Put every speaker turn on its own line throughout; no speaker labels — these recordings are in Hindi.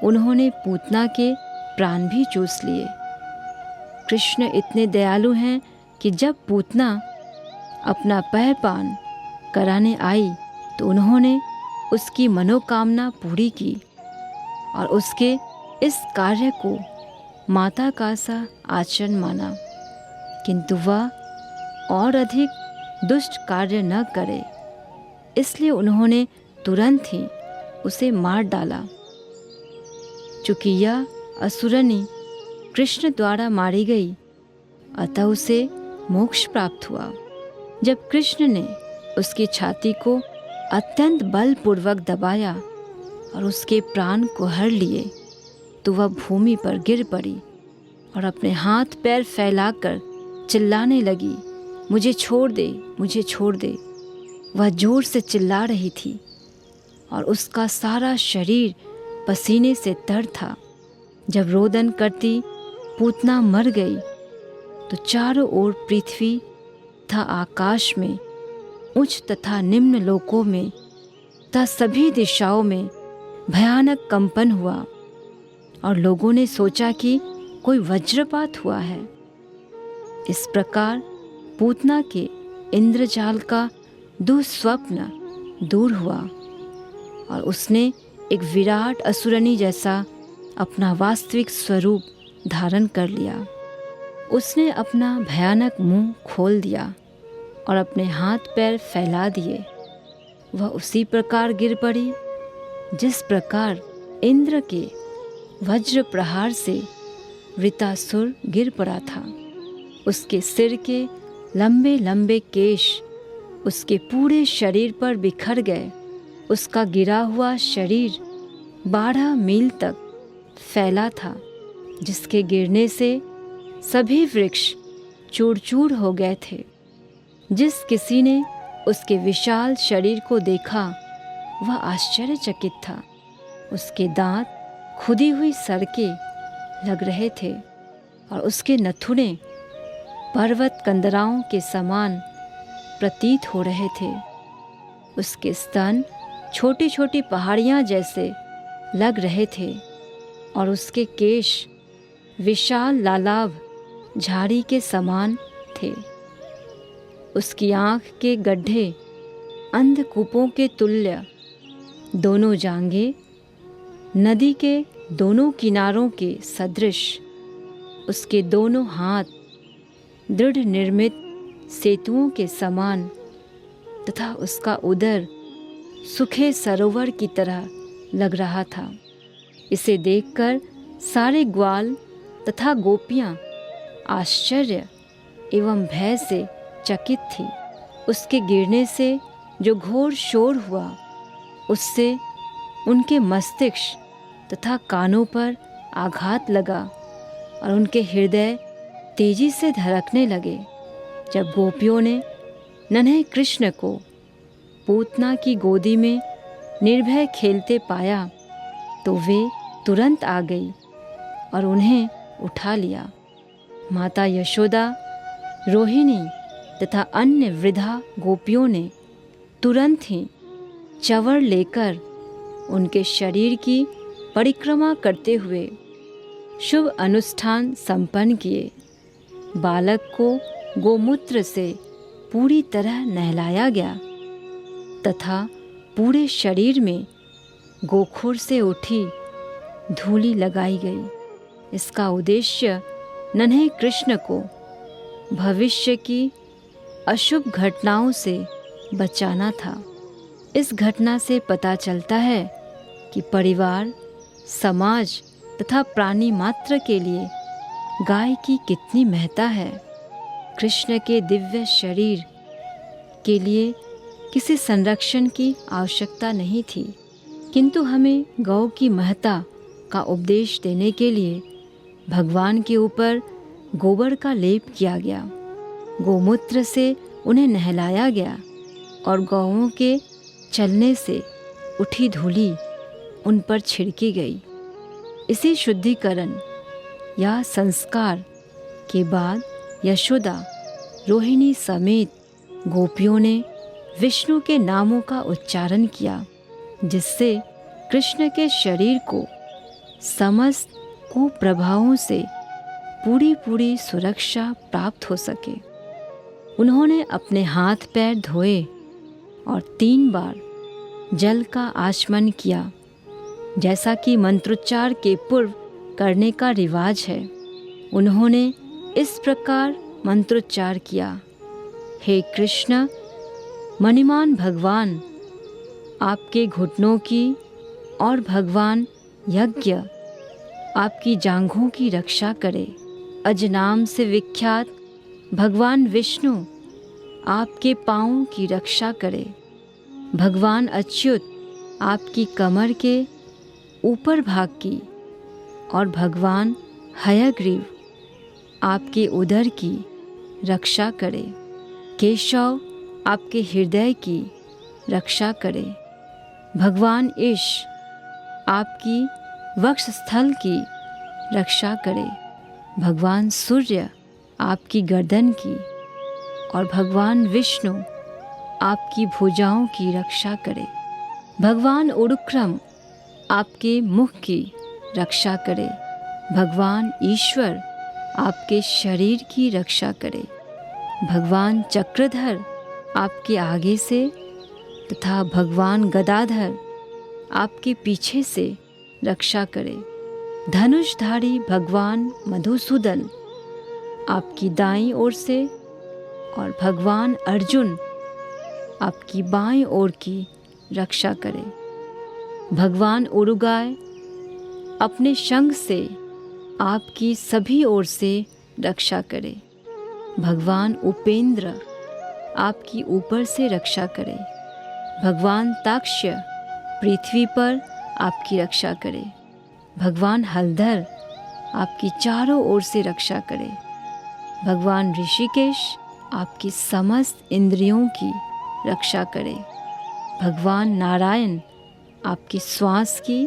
उन्होंने पूतना के प्राण भी चूस लिए। कृष्ण इतने दयालु हैं कि जब पूतना अपना पैरपान कराने आई तो उन्होंने उसकी मनोकामना पूरी की और उसके इस कार्य को माता का सा आचरण माना, किंतु वह और अधिक दुष्ट कार्य न करे, इसलिए उन्होंने तुरंत ही उसे मार डाला। चूंकि यह असुरनी कृष्ण द्वारा मारी गई, अतः उसे मोक्ष प्राप्त हुआ। जब कृष्ण ने उसकी छाती को अत्यंत बलपूर्वक दबाया और उसके प्राण को हर लिए, तो वह भूमि पर गिर पड़ी और अपने हाथ पैर फैलाकर चिल्लाने लगी, मुझे छोड़ दे, मुझे छोड़ दे। वह जोर से चिल्ला रही थी और उसका सारा शरीर पसीने से तर था। जब रोदन करती पूतना मर गई तो चारों ओर पृथ्वी तथा आकाश में, उच्च तथा निम्न लोकों में तथा सभी दिशाओं में भयानक कंपन हुआ और लोगों ने सोचा कि कोई वज्रपात हुआ है। इस प्रकार पूतना के इंद्रजाल का दुस्वप्न दूर हुआ और उसने एक विराट असुरनी जैसा अपना वास्तविक स्वरूप धारण कर लिया। उसने अपना भयानक मुंह खोल दिया और अपने हाथ पैर फैला दिए। वह उसी प्रकार गिर पड़ी जिस प्रकार इंद्र के वज्र प्रहार से वृतासुर गिर पड़ा था। उसके सिर के लंबे लंबे केश उसके पूरे शरीर पर बिखर गए। उसका गिरा हुआ शरीर 12 मील तक फैला था, जिसके गिरने से सभी वृक्ष चूर चूर हो गए थे। जिस किसी ने उसके विशाल शरीर को देखा वह आश्चर्यचकित था। उसके दांत खुदी हुई सड़कें लग रहे थे और उसके नथुने पर्वत कंदराओं के समान प्रतीत हो रहे थे। उसके स्तन छोटी छोटी पहाड़ियां जैसे लग रहे थे और उसके केश विशाल लालाभ झाड़ी के समान थे। उसकी आँख के गड्ढे अंधकूपों के तुल्य, दोनों जांघें नदी के दोनों किनारों के सदृश, उसके दोनों हाथ दृढ़ निर्मित सेतुओं के समान तथा उसका उदर सूखे सरोवर की तरह लग रहा था। इसे देखकर सारे ग्वाल तथा गोपियां आश्चर्य एवं भय से चकित थी। उसके गिरने से जो घोर शोर हुआ, उससे उनके मस्तिष्क तथा कानों पर आघात लगा और उनके हृदय तेजी से धड़कने लगे। जब गोपियों ने नन्हे कृष्ण को पूतना की गोदी में निर्भय खेलते पाया तो वे तुरंत आ गई और उन्हें उठा लिया। माता यशोदा, रोहिणी तथा अन्य वृद्धा गोपियों ने तुरंत ही चंवर लेकर उनके शरीर की परिक्रमा करते हुए शुभ अनुष्ठान संपन्न किए। बालक को गोमूत्र से पूरी तरह नहलाया गया तथा पूरे शरीर में गोखुर से उठी धूलि लगाई गई। इसका उद्देश्य नन्हे कृष्ण को भविष्य की अशुभ घटनाओं से बचाना था। इस घटना से पता चलता है कि परिवार, समाज तथा प्राणी मात्र के लिए गाय की कितनी महत्ता है। कृष्ण के दिव्य शरीर के लिए किसी संरक्षण की आवश्यकता नहीं थी, किंतु हमें गौ की महत्ता का उपदेश देने के लिए भगवान के ऊपर गोबर का लेप किया गया। गोमूत्र से उन्हें नहलाया गया और गौओं के चलने से उठी धूली उन पर छिड़की गई। इसी शुद्धिकरण या संस्कार के बाद यशोदा, रोहिणी समेत गोपियों ने विष्णु के नामों का उच्चारण किया, जिससे कृष्ण के शरीर को समस्त कुप्रभावों से पूरी पूरी सुरक्षा प्राप्त हो सके। उन्होंने अपने हाथ पैर धोए और 3 बार जल का आचमन किया, जैसा कि मंत्रोच्चार के पूर्व करने का रिवाज है। उन्होंने इस प्रकार मंत्रोच्चार किया, हे कृष्ण, मणिमान भगवान, आपके घुटनों की और भगवान यज्ञ आपकी जांघों की रक्षा करे। अजनाम से विख्यात भगवान विष्णु आपके पाँवों की रक्षा करे। भगवान अच्युत आपकी कमर के ऊपर भाग की और भगवान हयग्रीव आपके उदर की रक्षा करे। केशव आपके हृदय की रक्षा करे। भगवान ईश आपकी वक्षस्थल की रक्षा करे। भगवान सूर्य आपकी गर्दन की और भगवान विष्णु आपकी भुजाओं की रक्षा करे। भगवान उरुक्रम आपके मुख की रक्षा करे। भगवान ईश्वर आपके शरीर की रक्षा करे। भगवान चक्रधर आपके आगे से तथा भगवान गदाधर आपके पीछे से रक्षा करे। धनुषधारी भगवान मधुसूदन आपकी दाईं ओर से और भगवान अर्जुन आपकी बाईं ओर की रक्षा करे। भगवान उरुगाय अपने शंख से आपकी सभी ओर से रक्षा करे। भगवान उपेंद्र आपकी ऊपर से रक्षा करे। भगवान ताक्ष्य पृथ्वी पर आपकी रक्षा करे। भगवान हलधर आपकी चारों ओर से रक्षा करे। भगवान ऋषिकेश आपकी समस्त इंद्रियों की रक्षा करे। भगवान नारायण आपकी श्वास की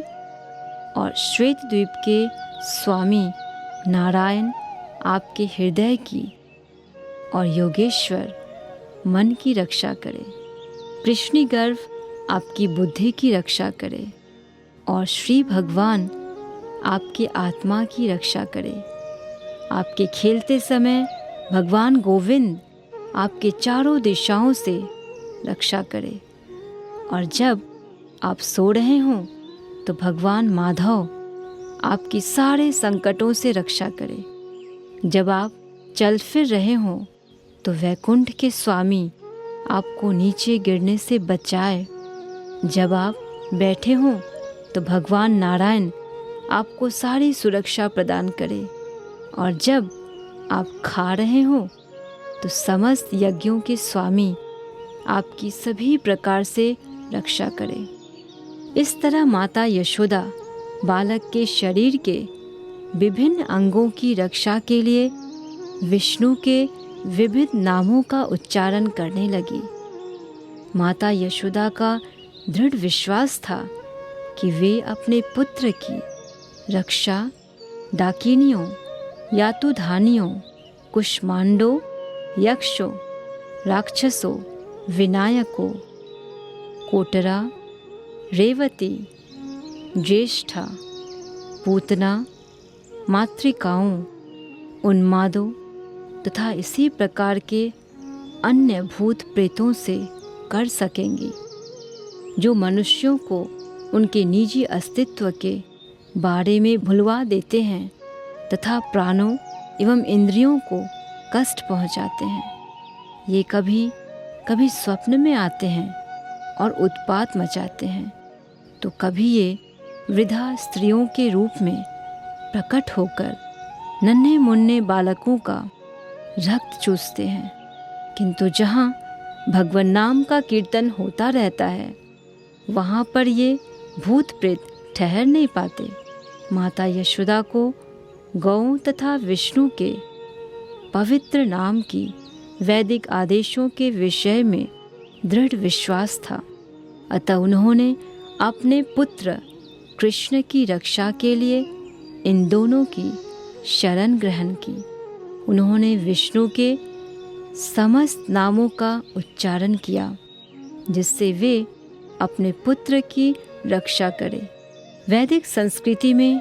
और श्वेत द्वीप के स्वामी नारायण आपके हृदय की और योगेश्वर मन की रक्षा करे। कृष्णी गर्भ आपकी बुद्धि की रक्षा करे और श्री भगवान आपकी आत्मा की रक्षा करे। आपके खेलते समय भगवान गोविंद आपके चारों दिशाओं से रक्षा करे और जब आप सो रहे हों तो भगवान माधव आपकी सारे संकटों से रक्षा करे। जब आप चल फिर रहे हों तो वैकुंठ के स्वामी आपको नीचे गिरने से बचाए। जब आप बैठे हों तो भगवान नारायण आपको सारी सुरक्षा प्रदान करे और जब आप खा रहे हों तो समस्त यज्ञों के स्वामी आपकी सभी प्रकार से रक्षा करे। इस तरह माता यशोदा बालक के शरीर के विभिन्न अंगों की रक्षा के लिए विष्णु के विविध नामों का उच्चारण करने लगी। माता यशोदा का दृढ़ विश्वास था कि वे अपने पुत्र की रक्षा डाकिनियों, यातुधानियों, कुष्मांडों, यक्षों, राक्षसों, विनायकों, कोटरा, रेवती, ज्येष्ठा, पूतना, मातृकाओं, उन्मादों तथा इसी प्रकार के अन्य भूत प्रेतों से कर सकेंगी, जो मनुष्यों को उनके निजी अस्तित्व के बारे में भुलवा देते हैं तथा प्राणों एवं इंद्रियों को कष्ट पहुंचाते हैं। ये कभी कभी स्वप्न में आते हैं और उत्पात मचाते हैं, तो कभी ये वृद्धा स्त्रियों के रूप में प्रकट होकर नन्हे मुन्ने बालकों का रक्त चूसते हैं। किंतु जहाँ भगवान नाम का कीर्तन होता रहता है वहाँ पर ये भूत प्रेत ठहर नहीं पाते। माता यशोदा को गौ तथा विष्णु के पवित्र नाम की वैदिक आदेशों के विषय में दृढ़ विश्वास था। अतः उन्होंने अपने पुत्र कृष्ण की रक्षा के लिए इन दोनों की शरण ग्रहण की। उन्होंने विष्णु के समस्त नामों का उच्चारण किया जिससे वे अपने पुत्र की रक्षा करें। वैदिक संस्कृति में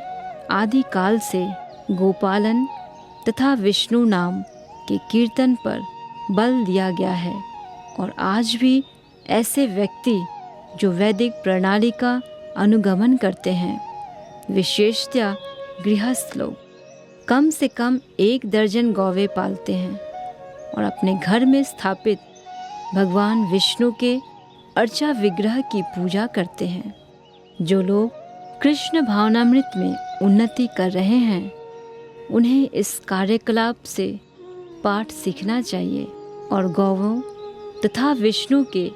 आदि काल से गोपालन तथा विष्णु नाम के कीर्तन पर बल दिया गया है और आज भी ऐसे व्यक्ति जो वैदिक प्रणाली का अनुगमन करते हैं, विशेषतया गृहस्थ लोग, कम से कम 1 दर्जन गौवें पालते हैं और अपने घर में स्थापित भगवान विष्णु के अर्चा विग्रह की पूजा करते हैं। जो लोग कृष्ण भावनामृत में उन्नति कर रहे हैं, उन्हें इस कार्यकलाप से पाठ सीखना चाहिए और गौवों तथा विष्णु के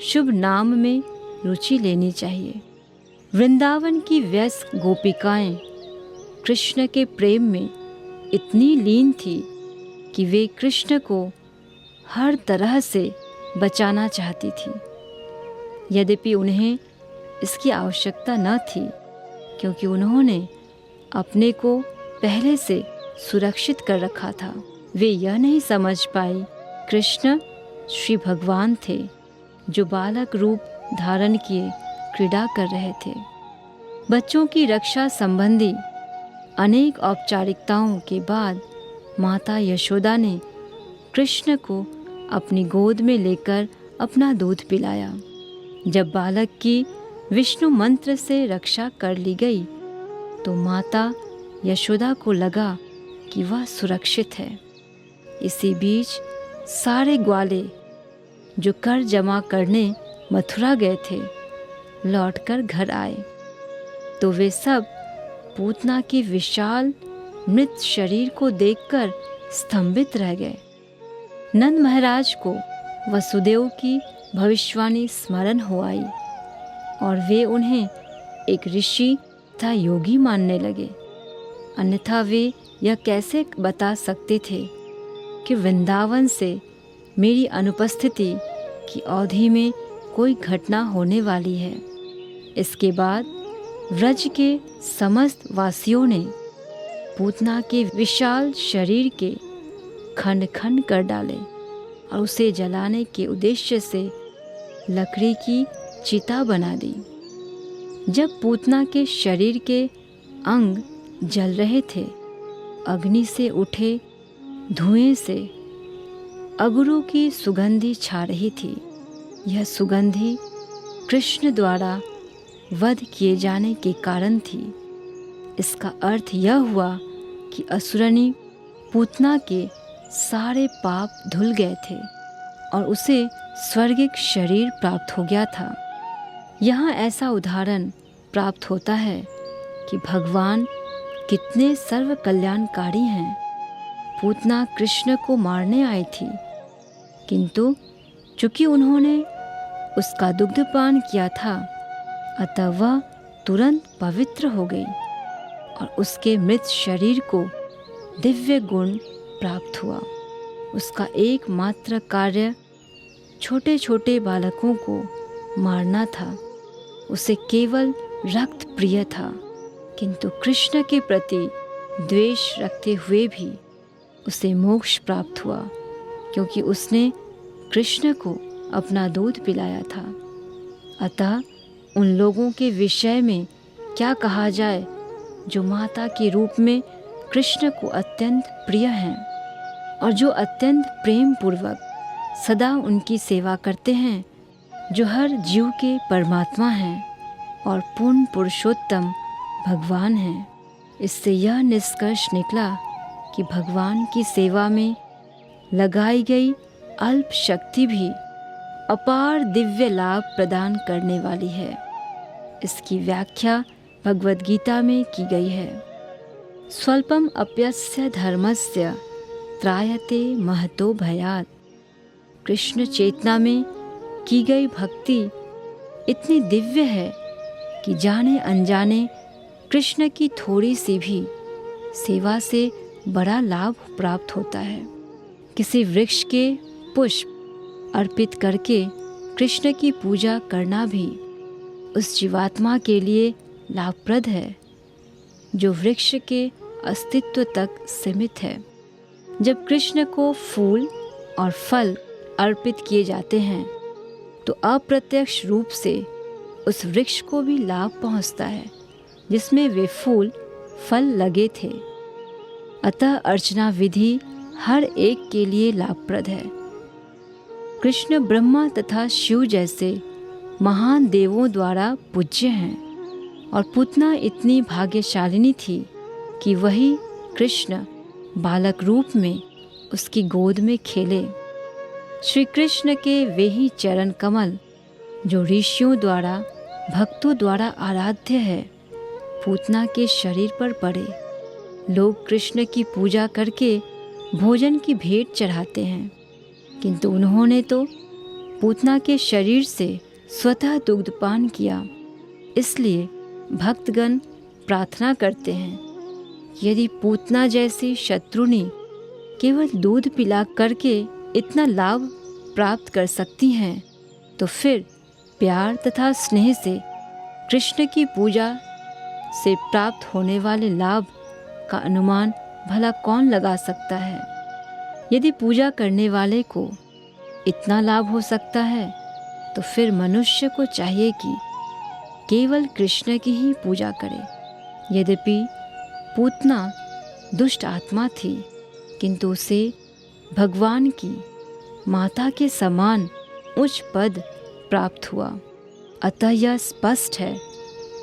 शुभ नाम में रुचि लेनी चाहिए। वृंदावन की व्यस्क गोपिकाएं कृष्ण के प्रेम में इतनी लीन थी कि वे कृष्ण को हर तरह से बचाना चाहती थी। यद्यपि उन्हें इसकी आवश्यकता न थी, क्योंकि उन्होंने अपने को पहले से सुरक्षित कर रखा था। वे यह नहीं समझ पाई कृष्ण श्री भगवान थे जो बालक रूप धारण किए क्रीड़ा कर रहे थे। बच्चों की रक्षा संबंधी अनेक औपचारिकताओं के बाद माता यशोदा ने कृष्ण को अपनी गोद में लेकर अपना दूध पिलाया। जब बालक की विष्णु मंत्र से रक्षा कर ली गई तो माता यशोदा को लगा कि वह सुरक्षित है। इसी बीच सारे ग्वाले जो कर जमा करने मथुरा गए थे, लौटकर घर आए तो वे सब पूतना के विशाल मृत शरीर को देखकर स्तंभित रह गए। नंद महाराज को वसुदेव की भविष्यवाणी स्मरण हो आई और वे उन्हें एक ऋषि तथा योगी मानने लगे, अन्यथा वे यह कैसे बता सकते थे कि वृंदावन से मेरी अनुपस्थिति की अवधि में कोई घटना होने वाली है। इसके बाद व्रज के समस्त वासियों ने पूतना के विशाल शरीर के खंड खंड कर डाले और उसे जलाने के उद्देश्य से लकड़ी की चिता बना दी। जब पूतना के शरीर के अंग जल रहे थे, अग्नि से उठे धुएं से अगुरु की सुगंधी छा रही थी। यह सुगंधी कृष्ण द्वारा वध किए जाने के कारण थी। इसका अर्थ यह हुआ कि असुरनी पूतना के सारे पाप धुल गए थे और उसे स्वर्गिक शरीर प्राप्त हो गया था। यहाँ ऐसा उदाहरण प्राप्त होता है कि भगवान कितने सर्व कल्याणकारी हैं। पूतना कृष्ण को मारने आई थी, किंतु चूंकि उन्होंने उसका दुग्धपान किया था, अतः वह तुरंत पवित्र हो गई और उसके मृत शरीर को दिव्य गुण प्राप्त हुआ। उसका एकमात्र कार्य छोटे छोटे बालकों को मारना था। उसे केवल रक्त प्रिय था, किंतु कृष्ण के प्रति द्वेष रखते हुए भी उसे मोक्ष प्राप्त हुआ, क्योंकि उसने कृष्ण को अपना दूध पिलाया था। अतः उन लोगों के विषय में क्या कहा जाए जो माता के रूप में कृष्ण को अत्यंत प्रिय हैं और जो अत्यंत प्रेम पूर्वक सदा उनकी सेवा करते हैं, जो हर जीव के परमात्मा हैं और पूर्ण पुरुषोत्तम भगवान हैं। इससे यह निष्कर्ष निकला कि भगवान की सेवा में लगाई गई अल्प शक्ति भी अपार दिव्य लाभ प्रदान करने वाली है। इसकी व्याख्या भगवद गीता में की गई है। स्वल्पम अप्यस्य धर्मस्य त्रायते महतो भयात्। कृष्ण चेतना में की गई भक्ति इतनी दिव्य है कि जाने अनजाने कृष्ण की थोड़ी सी भी सेवा से बड़ा लाभ प्राप्त होता है। किसी वृक्ष के पुष्प अर्पित करके कृष्ण की पूजा करना भी उस जीवात्मा के लिए लाभप्रद है जो वृक्ष के अस्तित्व तक सीमित है। जब कृष्ण को फूल और फल अर्पित किए जाते हैं तो अप्रत्यक्ष रूप से उस वृक्ष को भी लाभ पहुंचता है जिसमें वे फूल फल लगे थे। अतः अर्चना विधि हर एक के लिए लाभप्रद है। कृष्ण ब्रह्मा तथा शिव जैसे महान देवों द्वारा पूज्य हैं और पूतना इतनी भाग्यशालिनी थी कि वही कृष्ण बालक रूप में उसकी गोद में खेले। श्री कृष्ण के वे ही चरण कमल जो ऋषियों द्वारा भक्तों द्वारा आराध्य है, पूतना के शरीर पर पड़े। लोग कृष्ण की पूजा करके भोजन की भेंट चढ़ाते हैं, किंतु उन्होंने तो पूतना के शरीर से स्वतः दुग्धपान किया। इसलिए भक्तगण प्रार्थना करते हैं, यदि पूतना जैसी शत्रुनी केवल दूध पिला करके इतना लाभ प्राप्त कर सकती हैं, तो फिर प्यार तथा स्नेह से कृष्ण की पूजा से प्राप्त होने वाले लाभ का अनुमान भला कौन लगा सकता है। यदि पूजा करने वाले को इतना लाभ हो सकता है, तो फिर मनुष्य को चाहिए कि केवल कृष्ण की ही पूजा करे। यद्यपि पूतना दुष्ट आत्मा थी, किंतु उसे भगवान की माता के समान उच्च पद प्राप्त हुआ। अतः यह स्पष्ट है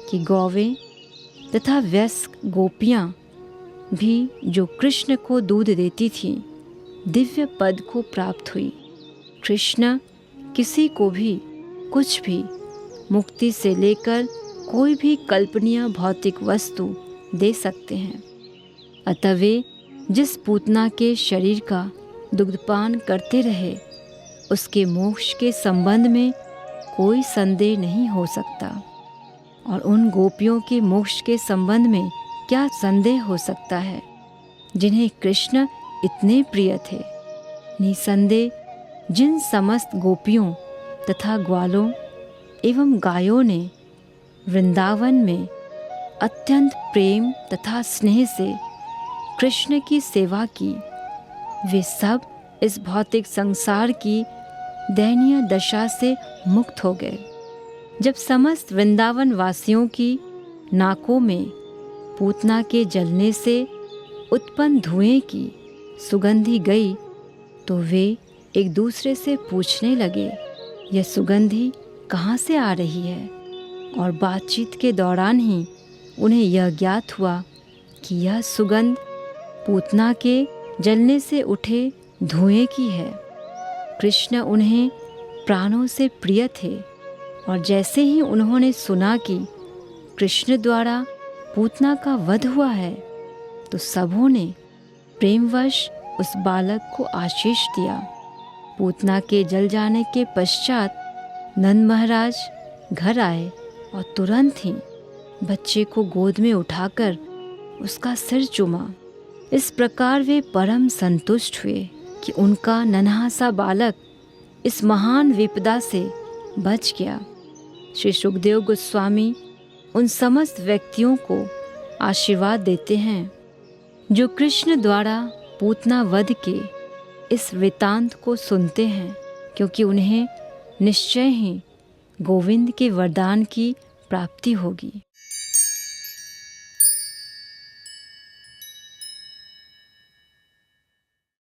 कि गौवें तथा वयस्क गोपियाँ भी जो कृष्ण को दूध देती थीं, दिव्य पद को प्राप्त हुई। कृष्ण किसी को भी कुछ भी मुक्ति से लेकर कोई भी कल्पनीय भौतिक वस्तु दे सकते हैं। अतः वे जिस पूतना के शरीर का दुग्धपान करते रहे, उसके मोक्ष के संबंध में कोई संदेह नहीं हो सकता। और उन गोपियों के मोक्ष के संबंध में क्या संदेह हो सकता है, जिन्हें कृष्ण इतने प्रिय थे। निसंदेह जिन समस्त गोपियों तथा ग्वालों एवं गायों ने वृंदावन में अत्यंत प्रेम तथा स्नेह से कृष्ण की सेवा की, वे सब इस भौतिक संसार की दयनीय दशा से मुक्त हो गए। जब समस्त वृंदावन वासियों की नाकों में पूतना के जलने से उत्पन्न धुएं की सुगंधी गई, तो वे एक दूसरे से पूछने लगे, यह सुगंधी कहाँ से आ रही है। और बातचीत के दौरान ही उन्हें यह ज्ञात हुआ कि यह सुगंध पूतना के जलने से उठे धुएं की है। कृष्ण उन्हें प्राणों से प्रिय थे, और जैसे ही उन्होंने सुना कि कृष्ण द्वारा पूतना का वध हुआ है, तो सबों ने प्रेमवश उस बालक को आशीष दिया। पूतना के जल जाने के पश्चात नंद महाराज घर आए और तुरंत ही बच्चे को गोद में उठाकर उसका सिर चूमा। इस प्रकार वे परम संतुष्ट हुए कि उनका नन्हा सा बालक इस महान विपदा से बच गया। श्री सुखदेव गोस्वामी उन समस्त व्यक्तियों को आशीर्वाद देते हैं जो कृष्ण द्वारा पूतना वध के इस वृतांत को सुनते हैं, क्योंकि उन्हें निश्चय ही गोविंद के वरदान की प्राप्ति होगी।